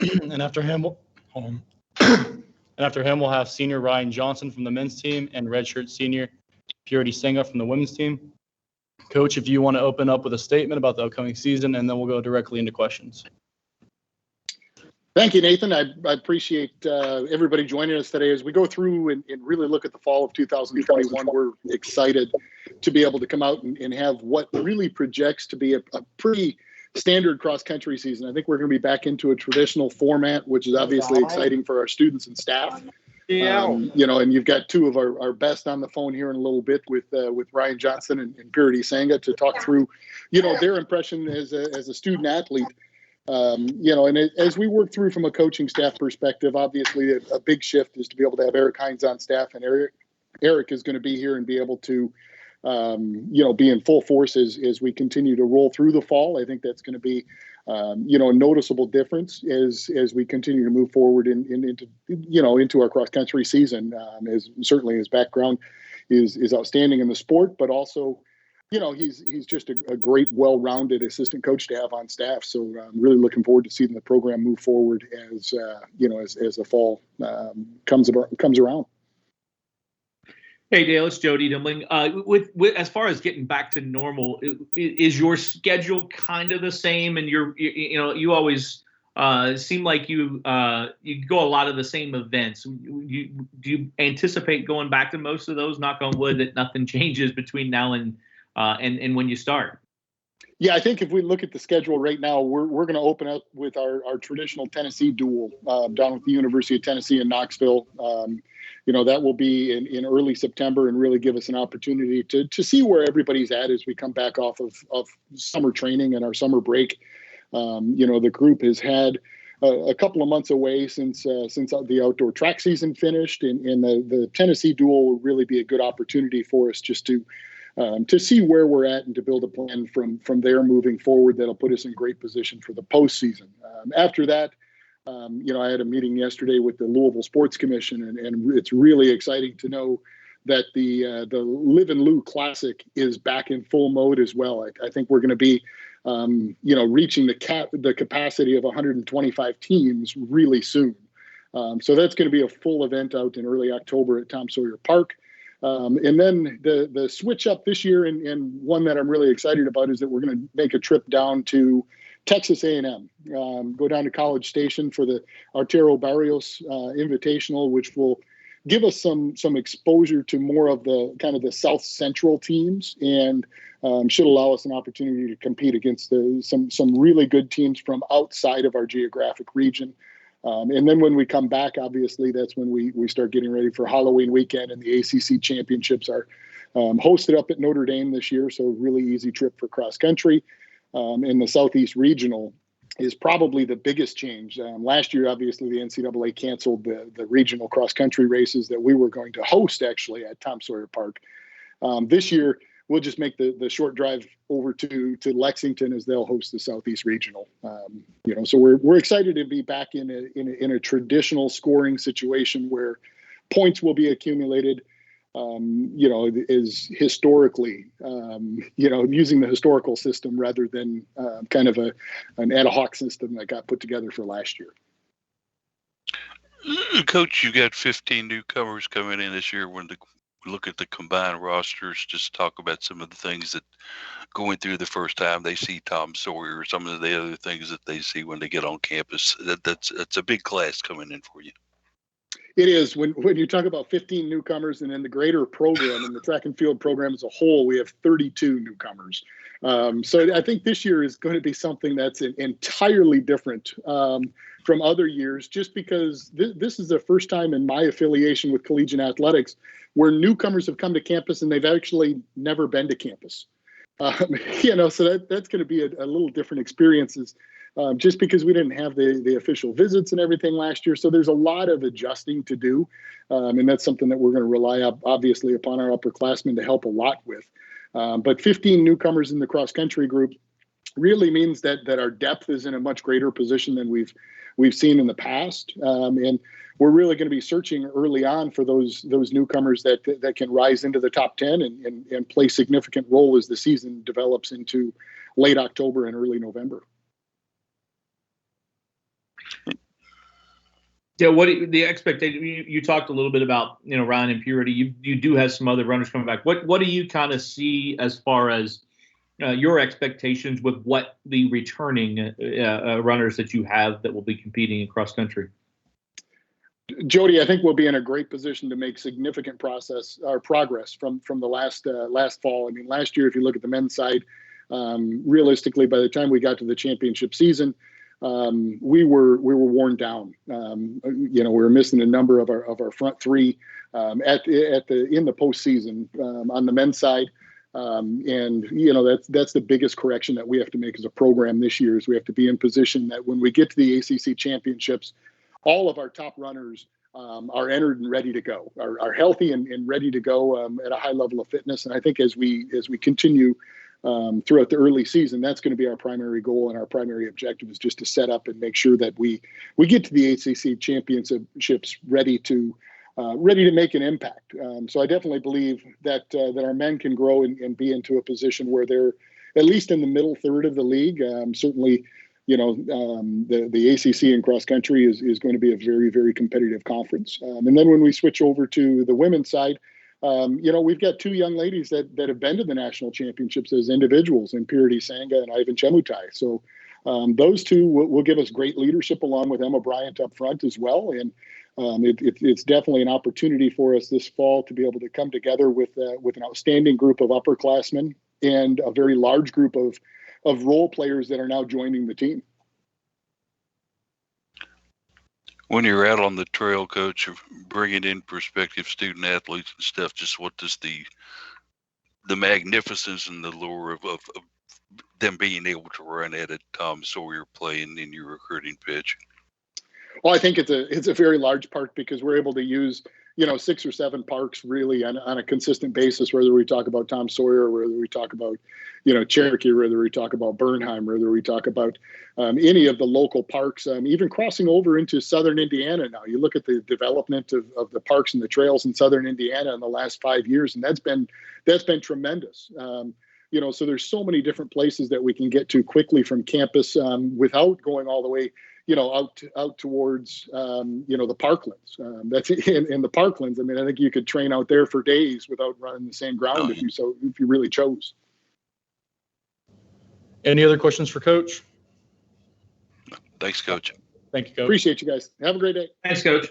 And after him, hold on. And after him, we'll have senior Ryan Johnson from the men's team and redshirt senior Purity Senga from the women's team. Coach, if you want to open up with a statement about the upcoming season, and then we'll go directly into questions. Thank you, Nathan. I appreciate everybody joining us today. As we go through and really look at the fall of 2021, we're excited to be able to come out and have what really projects to be a pretty standard cross-country season. I think we're going to be back into a traditional format, which is obviously exciting for our students and staff. And you've got two of our best on the phone here in a little bit with Ryan Johnson and Purity Senga to talk through, their impression as a student athlete. And as we work through from a coaching staff perspective, obviously a big shift is to be able to have Eric Hines on staff, and Eric is going to be here and be able to, be in full force as we continue to roll through the fall. I think that's going to be, a noticeable difference as we continue to move forward into our cross country season. As certainly his background is outstanding in the sport, but also, he's just a great, well-rounded assistant coach to have on staff. So I'm really looking forward to seeing the program move forward as the fall comes around. Hey, Dale, it's Jody Dimling. With as far as getting back to normal, is your schedule kind of the same? And you always seem like you go a lot of the same events. Do you anticipate going back to most of those? Knock on wood that nothing changes between now and when you start. Yeah, I think if we look at the schedule right now, we're going to open up with our traditional Tennessee duel down at the University of Tennessee in Knoxville. That will be in early September and really give us an opportunity to see where everybody's at as we come back off of summer training and our summer break. The group has had a couple of months away since the outdoor track season finished, and the Tennessee duel will really be a good opportunity for us just to see where we're at and to build a plan from there moving forward that'll put us in great position for the postseason. After that, I had a meeting yesterday with the Louisville Sports Commission, and it's really exciting to know that the Live and Lou Classic is back in full mode as well. I think we're going to be, reaching the capacity of 125 teams really soon. So that's going to be a full event out in early October at Tom Sawyer Park. And then the switch up this year, and one that I'm really excited about, is that we're going to make a trip down to Texas A&M, go down to College Station for the Arturo Barrios Invitational, which will give us some exposure to more of the kind of the South Central teams, and should allow us an opportunity to compete against some really good teams from outside of our geographic region. And then when we come back, obviously, that's when we start getting ready for Halloween weekend, and the ACC championships are hosted up at Notre Dame this year. So really easy trip for cross country. And the Southeast Regional is probably the biggest change. Last year, obviously, the NCAA canceled the regional cross country races that we were going to host actually at Tom Sawyer Park. This year, we'll just make the short drive over to Lexington as they'll host the Southeast Regional. So we're excited to be back in a traditional scoring situation where points will be accumulated, is historically, using the historical system rather than kind of an ad hoc system that got put together for last year. Coach, you got 15 newcomers coming in this year. When we look at the combined rosters, just talk about some of the things that going through the first time they see Tom Sawyer, some of the other things that they see when they get on campus. That's a big class coming in for you. It is. When you talk about 15 newcomers, and in the greater program, in the track and field program as a whole, we have 32 newcomers. So I think this year is going to be something that's entirely different from other years, just because this is the first time in my affiliation with collegiate athletics where newcomers have come to campus and they've actually never been to campus. So that's going to be a little different experiences. Just because we didn't have the official visits and everything last year. So there's a lot of adjusting to do. And that's something that we're going to rely obviously upon our upperclassmen to help a lot with. But 15 newcomers in the cross country group really means that our depth is in a much greater position than we've seen in the past. And we're really going to be searching early on for those newcomers that can rise into the top 10 and play significant role as the season develops into late October and early November. Yeah, the expectation? You talked a little bit about Ryan and Purity. You do have some other runners coming back. What do you kind of see as far as your expectations with what the returning runners that you have that will be competing in cross country? Jody, I think we'll be in a great position to make significant progress from the last fall. I mean, last year, if you look at the men's side, realistically, by the time we got to the championship season, we were worn down. We were missing a number of our front three in the postseason on the men's side. That's the biggest correction that we have to make as a program this year. Is we have to be in position that when we get to the ACC championships, all of our top runners are entered and ready to go, are healthy and ready to go at a high level of fitness. And I think as we continue throughout the early season, that's going to be our primary goal, and our primary objective is just to set up and make sure that we get to the ACC championships ready to make an impact. So I definitely believe that our men can grow and be into a position where they're at least in the middle third of the league. Certainly, the ACC in cross country is going to be a very, very competitive conference. And then when we switch over to the women's side, we've got two young ladies that have been to the national championships as individuals, in Purity Sanga and Ivan Chemutai. So those two will give us great leadership, along with Emma Bryant up front as well. And it's definitely an opportunity for us this fall to be able to come together with an outstanding group of upperclassmen and a very large group of role players that are now joining the team. When you're out on the trail, Coach, of bringing in prospective student athletes and stuff, just what does the magnificence and the lure of them being able to run at a Tom Sawyer playing in your recruiting pitch? Well, I think it's a very large part because we're able to use 6 or 7 parks really on a consistent basis, whether we talk about Tom Sawyer, whether we talk about Cherokee, whether we talk about Bernheim, whether we talk about any of the local parks, even crossing over into southern Indiana now. You look at the development of the parks and the trails in southern Indiana in the last 5 years, and that's been tremendous. So there's so many different places that we can get to quickly from campus without going all the way out towards the parklands. That's in the parklands. I mean, I think you could train out there for days without running the same ground if you really chose. Any other questions for Coach? Thanks, Coach. Thank you, Coach. Appreciate you guys. Have a great day. Thanks, Coach.